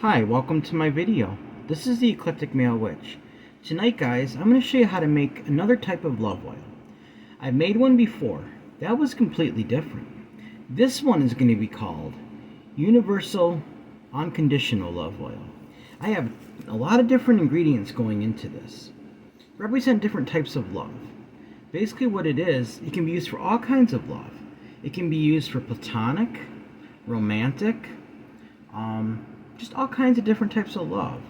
Hi, welcome to my video. This is the Eclectic Male Witch. Tonight, guys, I'm going to show you how to make another type of love oil. I've made one before. That was completely different. This one is going to be called Universal Unconditional Love Oil. I have a lot of different ingredients going into this. Represent different types of love. Basically what it is, it can be used for all kinds of love. It can be used for platonic, romantic, just all kinds of different types of love.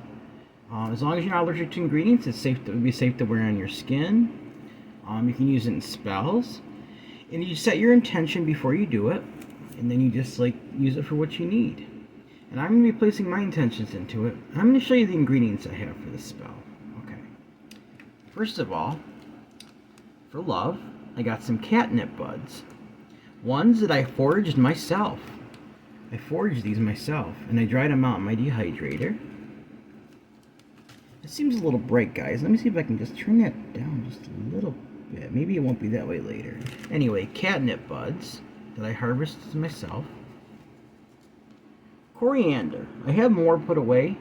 As long as you're not allergic to ingredients, it would be safe to wear on your skin. You can use it in spells. And you set your intention before you do it, and then you just use it for what you need. And I'm going to be placing my intentions into it. I'm going to show you the ingredients I have for this spell. Okay. First of all, for love, I got some catnip buds. Ones that I foraged myself. I foraged these myself, and I dried them out in my dehydrator. It seems a little bright, guys. Let me see if I can just turn that down just a little bit. Maybe it won't be that way later. Anyway, catnip buds that I harvested myself. Coriander. I have more put away.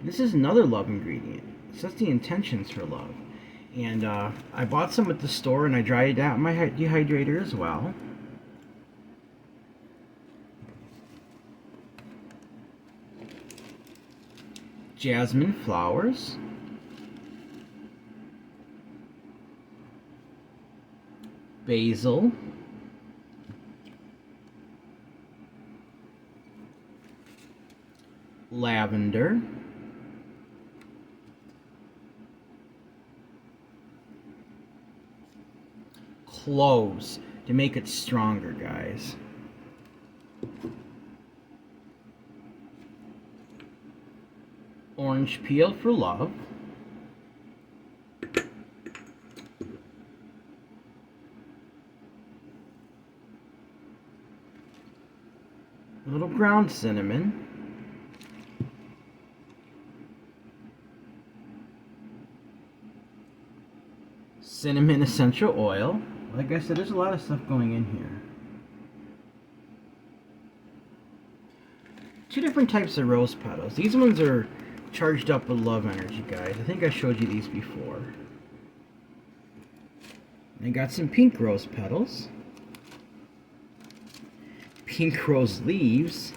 This is another love ingredient. It sets the intentions for love. And I bought some at the store, and I dried it out in my dehydrator as well. Jasmine flowers, basil, lavender, cloves to make it stronger, guys. Orange peel for love. A little ground cinnamon. Cinnamon essential oil. Like I said, there's a lot of stuff going in here. Two different types of rose petals. These ones are charged up with love energy, guys. I think I showed you these before. I got some pink rose petals, pink rose leaves,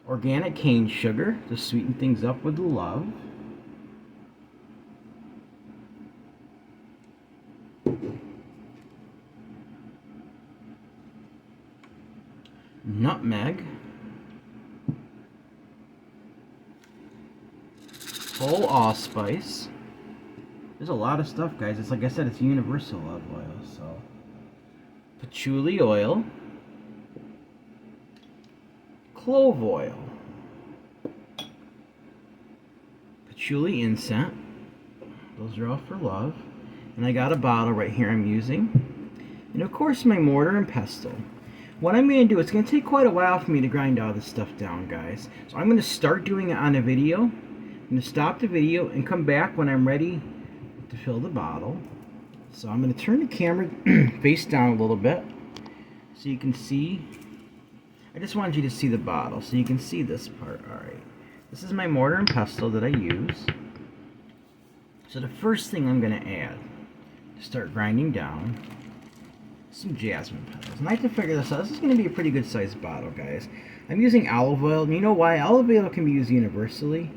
organic cane sugar to sweeten things up with the love, nutmeg, whole allspice. There's a lot of stuff, guys. It's like I said, it's universal love oil. So, patchouli oil, clove oil, patchouli incense. Those are all for love. And I got a bottle right here I'm using. And of course, my mortar and pestle. What I'm going to do, it's going to take quite a while for me to grind all this stuff down, guys. So I'm going to start doing it on a video. I'm going to stop the video and come back when I'm ready to fill the bottle. So I'm going to turn the camera face down a little bit so you can see. I just wanted you to see the bottle so you can see this part. Alright. This is my mortar and pestle that I use. So the first thing I'm going to add to start grinding down, some jasmine petals. And I have to figure this out. This is going to be a pretty good sized bottle, guys. I'm using olive oil, and you know why? Olive oil can be used universally,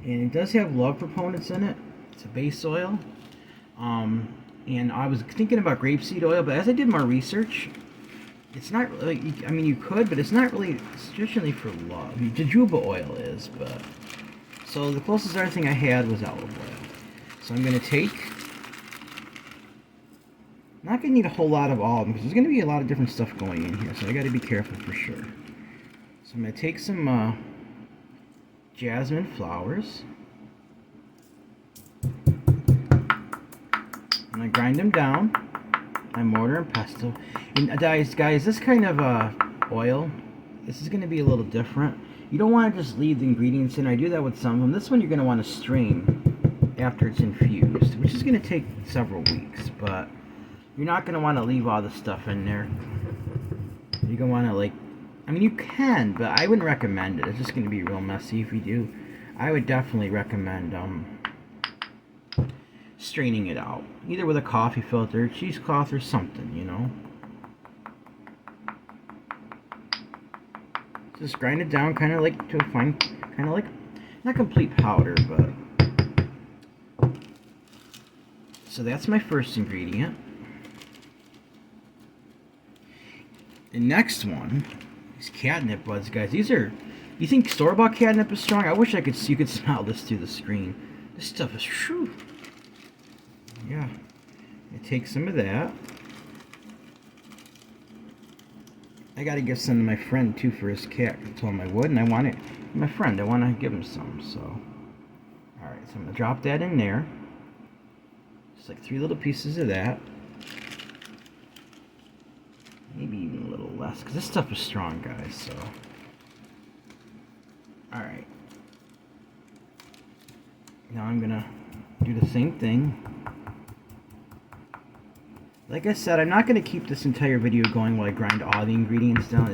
and it does have love proponents in it. It's a base oil. And I was thinking about grapeseed oil, but as I did more research, it's not really, I mean, you could, but it's not really traditionally for love. Jojoba oil is, but, so the closest other thing I had was olive oil. So I'm going to take, not going to need a whole lot of all of them, because there's going to be a lot of different stuff going in here, so I got to be careful for sure. So I'm going to take some jasmine flowers. I'm going to grind them down. My mortar and pestle. And guys, this kind of oil, this is going to be a little different. You don't want to just leave the ingredients in. I do that with some of them. This one you're going to want to strain after it's infused, which is going to take several weeks. But You're not going to want to leave all the stuff in there. You're going to want to, like, I mean, you can, but I wouldn't recommend it. It's just going to be real messy if you do. I would definitely recommend straining it out. Either with a coffee filter, cheesecloth, or something, you know. Just grind it down kind of like to a fine, kind of like, not complete powder, but. So that's my first ingredient. The next one is catnip buds, guys. These are, you think store-bought catnip is strong? I wish you could smell this through the screen. This stuff is true. Yeah. I take some of that. I gotta give some to my friend too for his cat. I told him I would, and I want it. My friend, I want to give him some. So, all right. So I'm gonna drop that in there. Just like 3 little pieces of that. Maybe even a little less, because this stuff is strong, guys. So, all right. Now I'm gonna do the same thing. Like I said, I'm not going to keep this entire video going while I grind all the ingredients down. It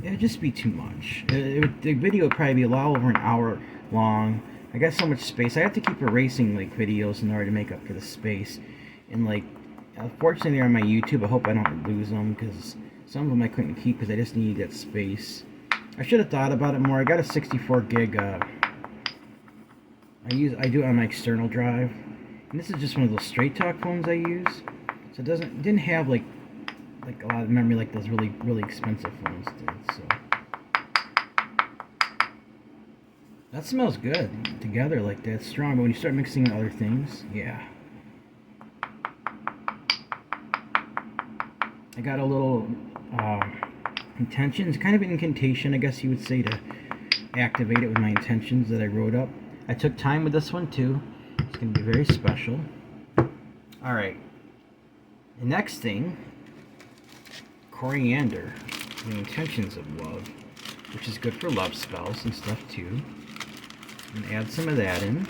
would just be too much. The video would probably be a lot over an hour long. I got so much space. I have to keep erasing like videos in order to make up for the space. And like, unfortunately, they're on my YouTube. I hope I don't lose them because some of them I couldn't keep because I just needed that space. I should have thought about it more. I got a 64 gig. I do it on my external drive. And this is just one of those straight talk phones I use, so it didn't have like a lot of memory like those really expensive phones did. So that smells good together like that, strong. But when you start mixing in other things, yeah. I got a little intentions, kind of an incantation, I guess you would say, to activate it with my intentions that I wrote up. I took time with this one too. It's going to be very special. Alright. The next thing, coriander. The intentions of love, which is good for love spells and stuff too. I'm going to add some of that in.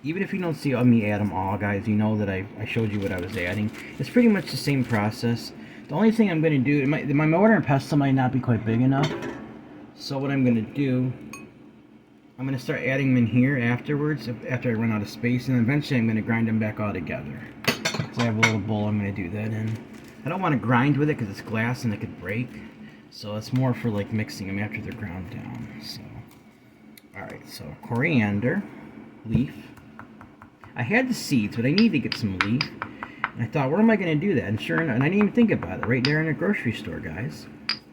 Even if you don't see me add them all, guys, you know that I showed you what I was adding. It's pretty much the same process. The only thing I'm going to do, my mortar and pestle might not be quite big enough. So what I'm going to do, I'm going to start adding them in here afterwards, after I run out of space, and eventually I'm going to grind them back all together. So I have a little bowl I'm going to do that in. I don't want to grind with it because it's glass and it could break. So it's more for like mixing them after they're ground down. So, alright, so coriander, leaf. I had the seeds, but I needed to get some leaf. And I thought, where am I going to do that? And sure enough, and I didn't even think about it, right there in the grocery store, guys.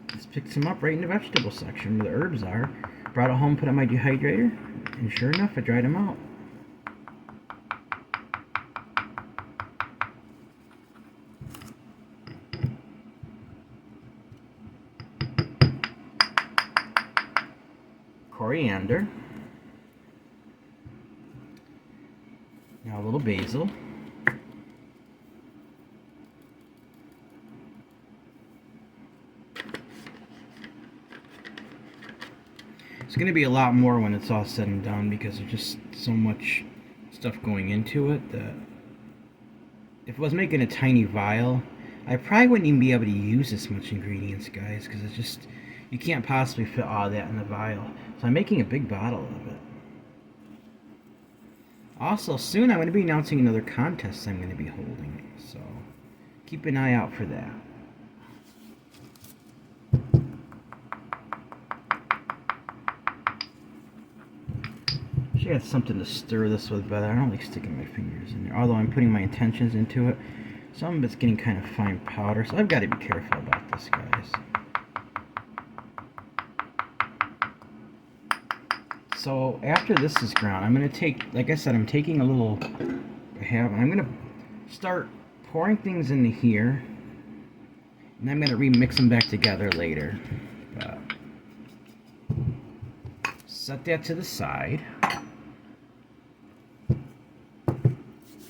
Just picked some up right in the vegetable section where the herbs are. Brought it home, put it on my dehydrator, and sure enough, I dried them out. Coriander. Now a little basil. It's going to be a lot more when it's all said and done because there's just so much stuff going into it that if I was making a tiny vial, I probably wouldn't even be able to use this much ingredients, guys, because it's just, you can't possibly fit all that in a vial. So I'm making a big bottle of it. Also, soon I'm going to be announcing another contest I'm going to be holding, so keep an eye out for that. Should have something to stir this with better. I don't like sticking my fingers in there, although I'm putting my intentions into it. Some of it's getting kind of fine powder, so I've got to be careful about this, guys. So after this is ground, I'm going to take, like I said, I'm taking a little, and I'm going to start pouring things into here, and I'm going to remix them back together later. Set that to the side.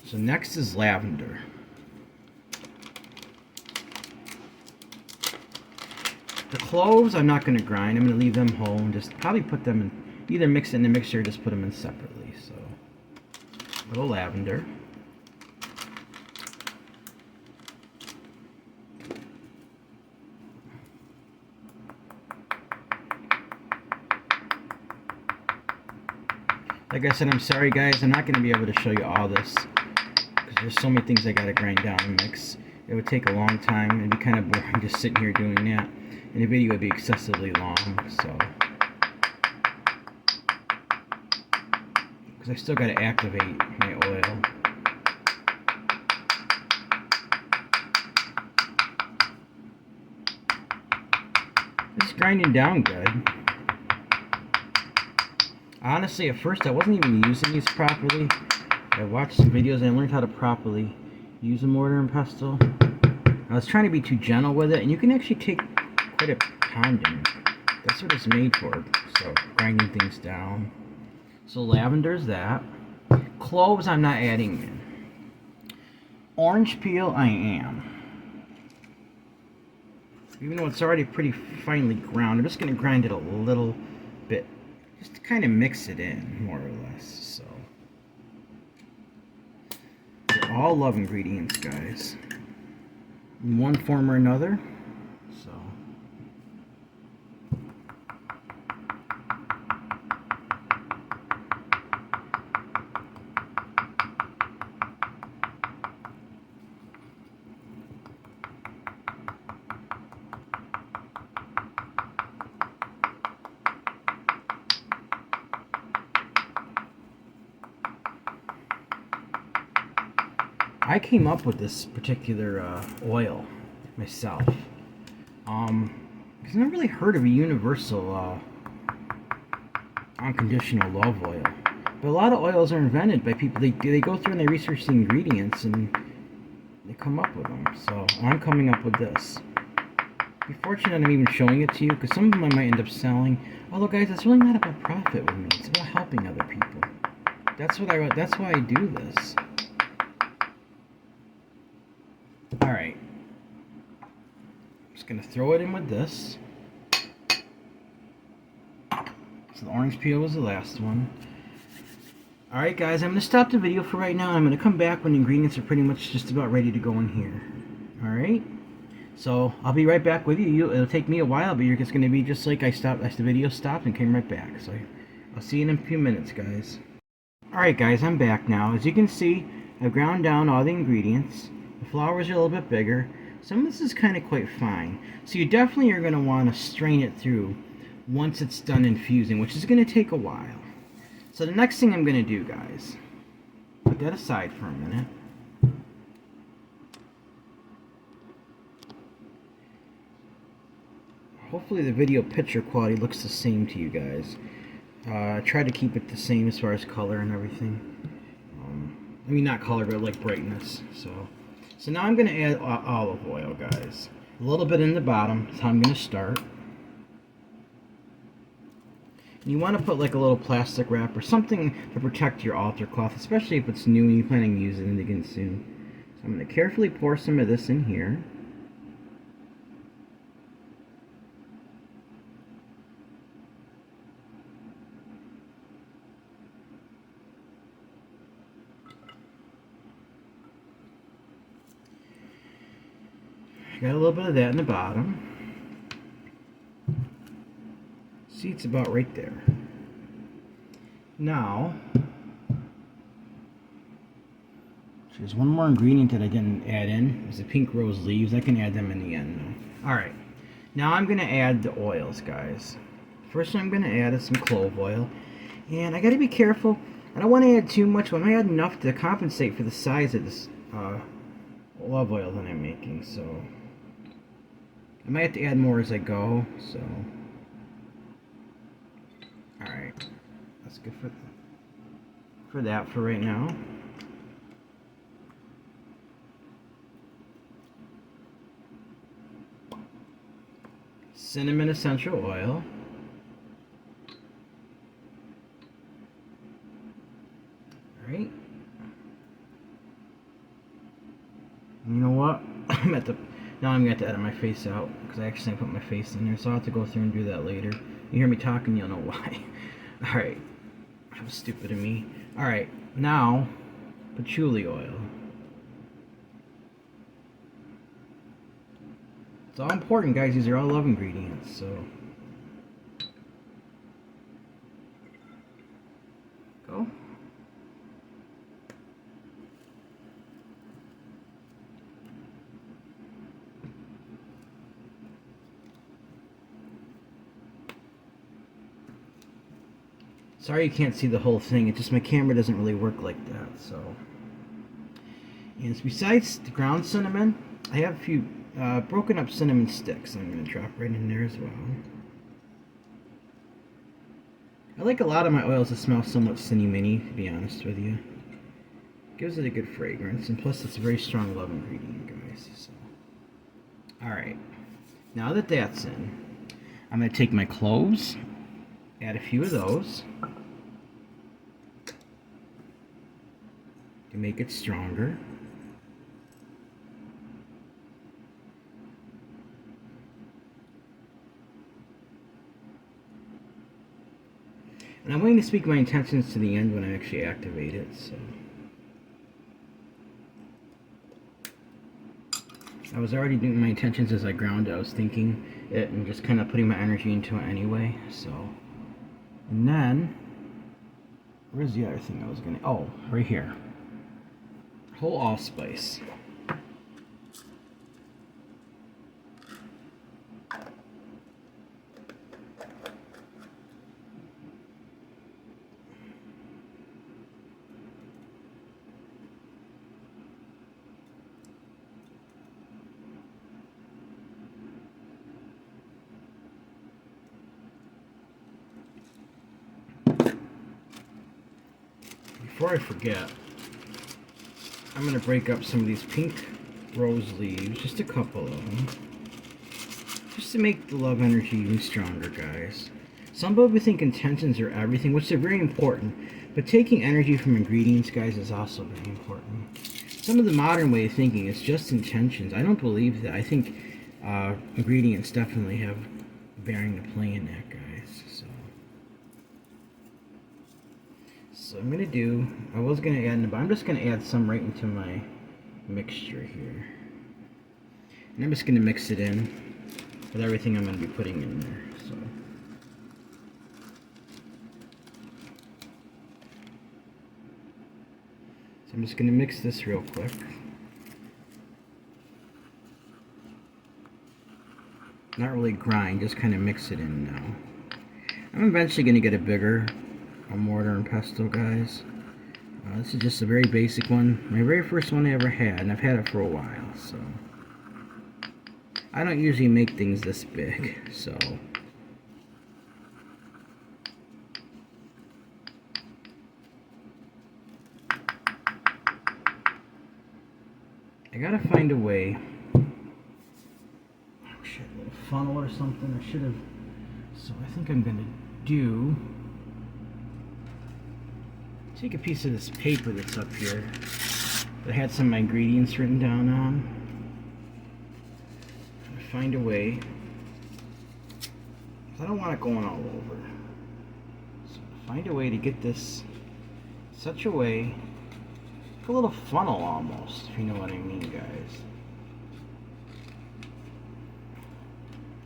So next is lavender. The cloves I'm not going to grind. I'm going to leave them whole and just probably put them in, either mix it in the mixture or just put them in separately. So little lavender. Like I said, I'm sorry guys, I'm not going to be able to show you all this because there's so many things I got to grind down and mix. It would take a long time. It'd be kind of boring just sitting here doing that, and the video would be excessively long. So, because I still got to activate my oil. It's grinding down good. Honestly, at first I wasn't even using these properly. I watched some videos and I learned how to properly use a mortar and pestle. I was trying to be too gentle with it, and you can actually take quite a pounding. That's what it's made for, so grinding things down. So lavender's that. Cloves I'm not adding in. Orange peel I am. Even though it's already pretty finely ground, I'm just going to grind it a little bit. Just to kind of mix it in, more or less. So, they're all love ingredients, guys, in one form or another. So, I came up with this particular oil myself. Because I've never really heard of a universal unconditional love oil. But a lot of oils are invented by people. They go through and they research the ingredients and they come up with them. So I'm coming up with this. Be fortunate I'm even showing it to you, because some of them I might end up selling. Although guys, it's really not about profit with me. It's about helping other people. That's why I do this. Alright, I'm just going to throw it in with this. So the orange peel was the last one. Alright guys, I'm going to stop the video for right now. I'm going to come back when the ingredients are pretty much just about ready to go in here. Alright, so I'll be right back with you. It'll take me a while, but it's going to be just like the video stopped and came right back. So I'll see you in a few minutes, guys. Alright guys, I'm back now. As you can see, I've ground down all the ingredients. The flowers are a little bit bigger. Some of this is kind of quite fine. So you definitely are going to want to strain it through once it's done infusing, which is going to take a while. So the next thing I'm going to do, guys, put that aside for a minute. Hopefully the video picture quality looks the same to you guys. Try to keep it the same as far as color and everything. I mean, not color, but like brightness. So now I'm going to add olive oil, guys. A little bit in the bottom. That's how I'm going to start. And you want to put like a little plastic wrap or something to protect your altar cloth, especially if it's new and you plan on using it again soon. So I'm going to carefully pour some of this in here. Got a little bit of that in the bottom. See, it's about right there. Now, there's one more ingredient that I didn't add in. Is the pink rose leaves. I can add them in the end though. Alright, now I'm going to add the oils, guys. First one I'm going to add is some clove oil. And I got to be careful. I don't want to add too much, but I add enough to compensate for the size of this love oil that I'm making. So I might have to add more as I go. So, alright, that's good for that for right now. Cinnamon essential oil. Alright. You know what? Now I'm going to have to edit my face out because I actually put my face in there, so I'll have to go through and do that later. You hear me talking, you'll know why. Alright. That was stupid of me. Alright, now patchouli oil. It's all important, guys. These are all love ingredients, so go. Sorry you can't see the whole thing. It's just my camera doesn't really work like that. So, and besides the ground cinnamon, I have a few broken up cinnamon sticks. I'm going to drop right in there as well. I like a lot of my oils to smell somewhat cinny-minny, to be honest with you. Gives it a good fragrance, and plus it's a very strong love ingredient, guys. So, all right. Now that that's in, I'm going to take my cloves, add a few of those to make it stronger. And I'm waiting to speak my intentions to the end when I actually activate it. So I was already doing my intentions as I ground. I was thinking it and just kind of putting my energy into it anyway. So, and then where's the other thing I was gonna? Oh, right here. Whole allspice. Before I forget, I'm going to break up some of these pink rose leaves, just a couple of them, just to make the love energy even stronger, guys. Some people think intentions are everything, which are very important, but taking energy from ingredients, guys, is also very important. Some of the modern way of thinking is just intentions. I don't believe that. I think ingredients definitely have bearing to play in that, guys. So I'm going to do, I was going to add, but I'm just going to add some right into my mixture here. And I'm just going to mix it in with everything I'm going to be putting in there. So I'm just going to mix this real quick. Not really grind, just kind of mix it in now. I'm eventually going to get a bigger mortar and pestle, guys. This is just a very basic one. My very first one I ever had, and I've had it for a while, so. I don't usually make things this big, so. I gotta find a way. Oh shit, a little funnel or something. I should have. So I think I'm gonna do. Take a piece of this paper that's up here that had some of my ingredients written down on. Find a way. I don't want it going all over. So find a way to get this such a way, like a little funnel almost, if you know what I mean, guys.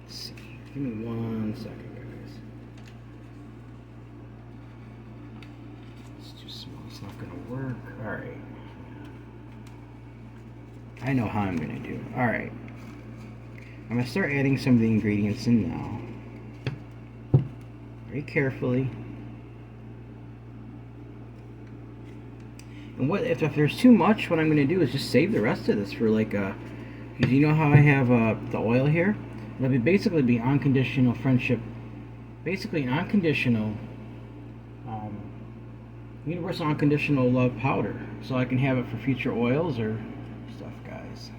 Let's see. Give me 1 second. Not gonna work. Alright. I know how I'm gonna do. Alright. I'm gonna start adding some of the ingredients in now. Very carefully. And what if there's too much, what I'm gonna do is just save the rest of this for like a, because you know how I have the oil here? It'll basically be unconditional friendship. Basically an unconditional universal unconditional love powder, so I can have it for future oils or stuff, guys.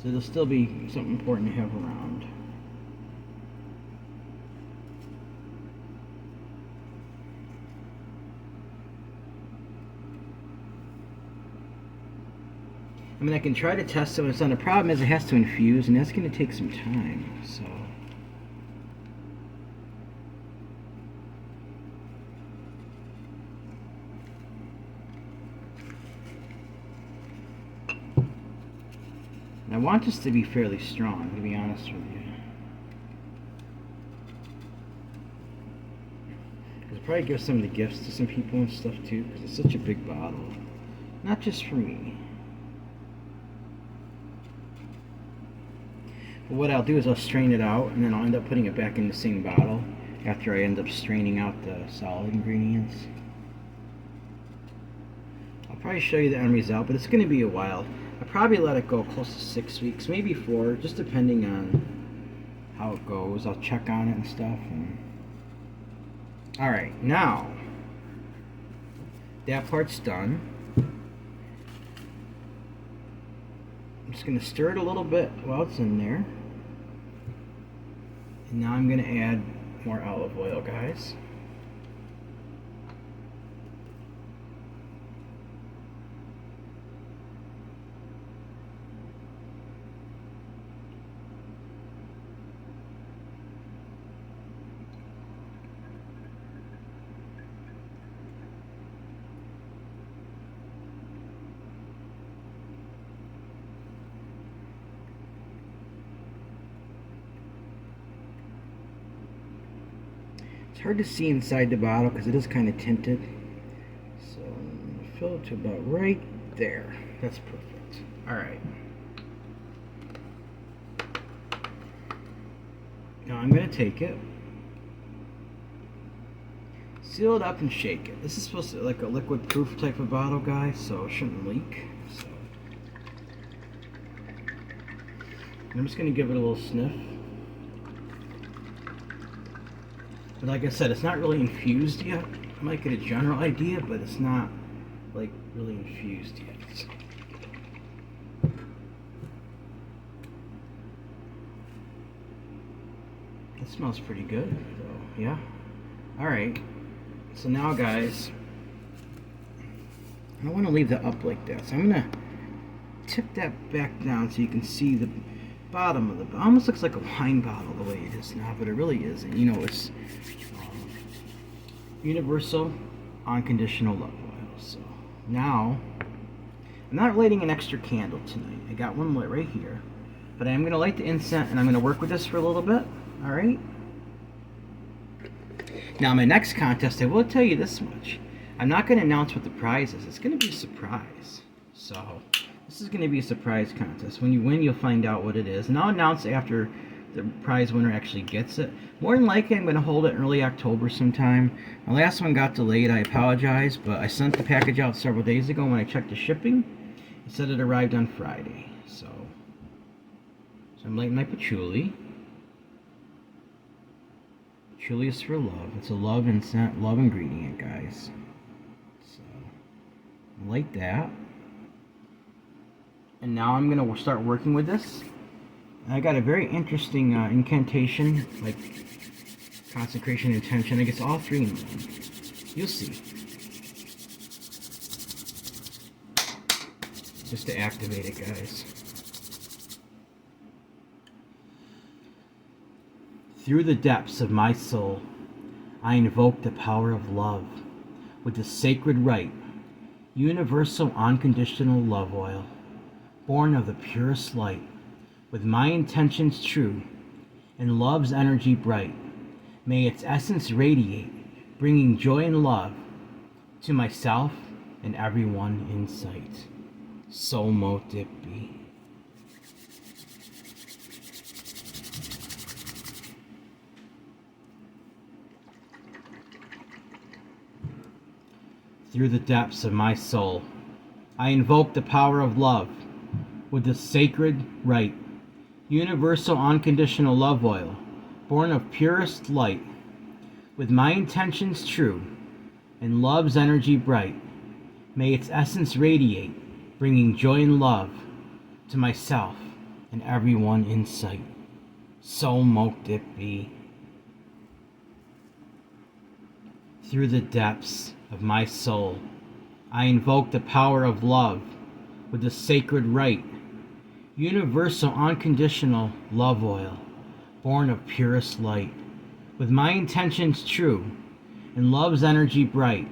So it'll still be something important to have around. I mean, I can try to test it when it's done. The problem is it has to infuse, and that's going to take some time, so. want this to be fairly strong, to be honest with you. I'll probably give some of the gifts to some people and stuff too, because it's such a big bottle. Not just for me. But what I'll do is I'll strain it out, and then I'll end up putting it back in the same bottle after I end up straining out the solid ingredients. I'll probably show you the end result, but it's going to be a while. I'll probably let it go close to 6 weeks, maybe 4, just depending on how it goes. I'll check on it and stuff. Alright, now that part's done. I'm just going to stir it a little bit while it's in there. And now I'm going to add more olive oil, guys. It's hard to see inside the bottle because it is kind of tinted. So I'm going to fill it to about right there. That's perfect. Alright. Now I'm going to take it, seal it up, and shake it. This is supposed to be like a liquid proof type of bottle, guys, so it shouldn't leak. So I'm just going to give it a little sniff. But like I said, it's not really infused yet. I might get a general idea, but it's not like really infused yet. It smells pretty good, so yeah. Alright, so now guys, I don't want to leave that up like that, so I'm going to tip that back down so you can see the bottom of the bottle. Almost looks like a wine bottle the way it is now, but it really isn't. You know, it's Universal Unconditional Love Oil. So now, I'm not lighting an extra candle tonight. I got one lit right here, but I am going to light the incense, and I'm going to work with this for a little bit. Alright? Now, my next contest, I will tell you this much. I'm not going to announce what the prize is. It's going to be a surprise. So, this is going to be a surprise contest. When you win, you'll find out what it is. And I'll announce after the prize winner actually gets it. More than likely, I'm going to hold it in early October sometime. My last one got delayed. I apologize, but I sent the package out several days ago. When I checked the shipping, it said it arrived on Friday. So I'm lighting my patchouli. Patchouli is for love. It's a love incense, love ingredient, guys. So light that. And now I'm going to start working with this. I got a very interesting incantation, like consecration, intention. I guess all three in one. You'll see. Just to activate it, guys. Through the depths of my soul, I invoke the power of love with the sacred rite, universal unconditional love oil, born of the purest light, with my intentions true and love's energy bright. May its essence radiate, bringing joy and love to myself and everyone in sight. So mote it be. Through the depths of my soul, I invoke the power of love with the sacred rite, universal unconditional love oil, born of purest light, with my intentions true and love's energy bright. May its essence radiate, bringing joy and love to myself and everyone in sight. So mote it be. Through the depths of my soul, I invoke the power of love with the sacred rite, universal unconditional love oil, born of purest light, with my intentions true and love's energy bright.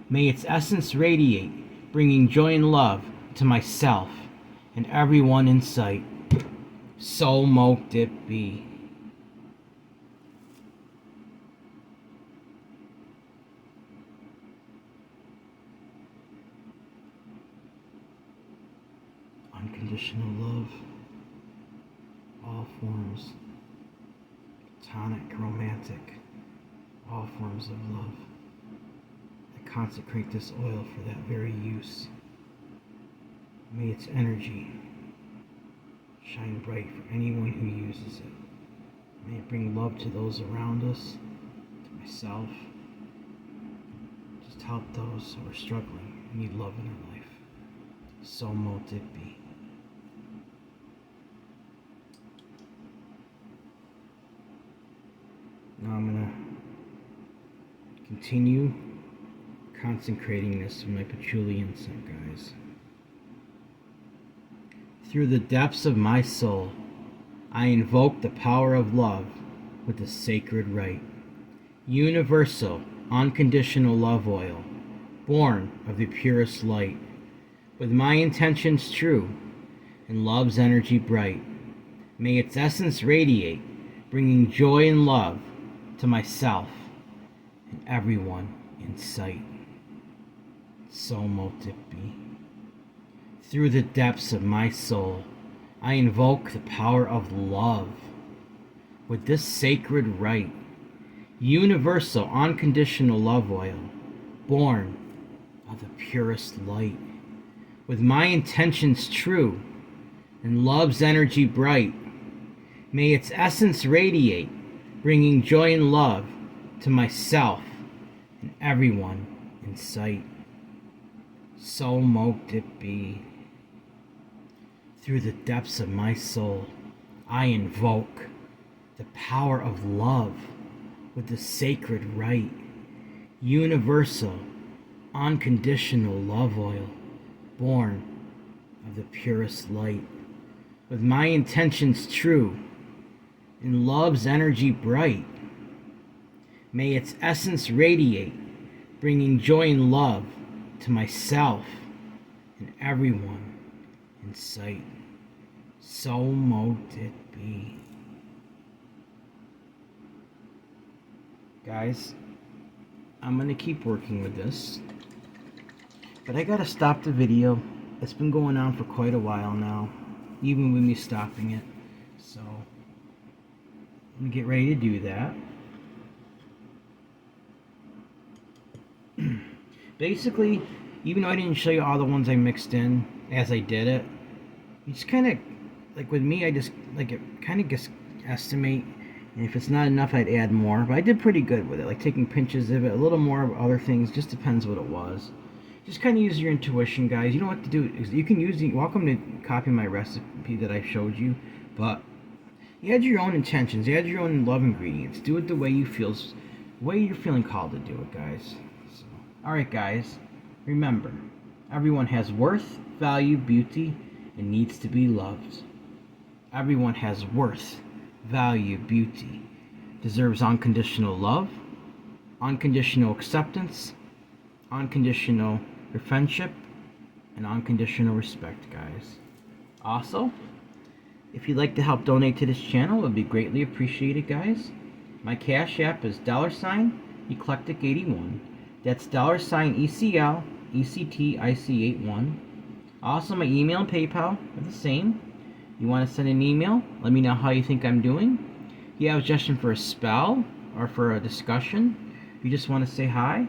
May its essence radiate, bringing joy and love to myself and everyone in sight. So moked it be. Unconditional love, all forms, platonic, romantic, all forms of love. I consecrate this oil for that very use. May its energy shine bright for anyone who uses it. May it bring love to those around us, to myself. Just help those who are struggling and need love in their life. So mote it be. Now I'm going to continue consecrating this with my patchouli incense, guys. Through the depths of my soul, I invoke the power of love with the sacred rite. Universal, unconditional love oil, born of the purest light. With my intentions true and love's energy bright, may its essence radiate, bringing joy and love to myself and everyone in sight. So mote it be. Through the depths of my soul, I invoke the power of love with this sacred rite. Universal, unconditional love oil, born of the purest light. With my intentions true and love's energy bright, may its essence radiate, bringing joy and love to myself and everyone in sight. So mote it be. Through the depths of my soul, I invoke the power of love with the sacred rite. Universal, unconditional love oil, born of the purest light. With my intentions true and love's energy bright, may its essence radiate, bringing joy and love to myself and everyone in sight. So mote it be. Guys, I'm going to keep working with this, but I got to stop the video. It's been going on for quite a while now, even with me stopping it. So, let me get ready to do that. Basically, even though I didn't show you all the ones I mixed in as I did it, you just kind of, like with me, I just, like, it kind of just estimate, and if it's not enough, I'd add more, but I did pretty good with it, like taking pinches of it, a little more of other things, just depends what it was. Just kind of use your intuition, guys. You know what to do. You can use welcome to copy my recipe that I showed you, but you add your own intentions, you add your own love ingredients, do it the way you feel, the way you're feeling called to do it, guys. So, alright guys, remember, everyone has worth, value, beauty, and needs to be loved. Everyone has worth, value, beauty, deserves unconditional love, unconditional acceptance, unconditional friendship, and unconditional respect, guys. Also, if you'd like to help donate to this channel, it would be greatly appreciated, guys. My Cash App is $Eclectic81. That's $ECL ECTIC81. Also, my email and PayPal are the same. You want to send an email? Let me know how you think I'm doing. If you have a suggestion for a spell or for a discussion, if you just want to say hi.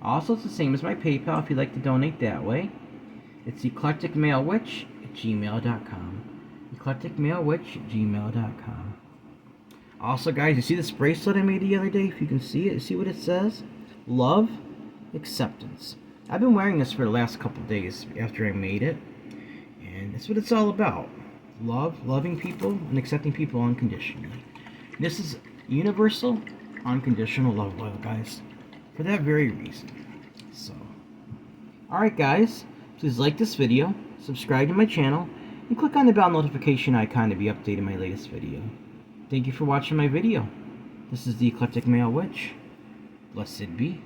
Also, it's the same as my PayPal if you'd like to donate that way. It's eclecticmalewitch@gmail.com. eclecticmalewitch@gmail.com. Also, guys, you see this bracelet I made the other day? If you can see it, see what it says? Love, acceptance. I've been wearing this for the last couple days after I made it, and that's what it's all about. Love, loving people, and accepting people unconditionally. This is universal, unconditional love oil, guys, for that very reason. So, alright guys, please like this video, subscribe to my channel, and click on the bell notification icon to be updated my latest video. Thank you for watching my video. This is the Eclectic Male Witch. Blessed be.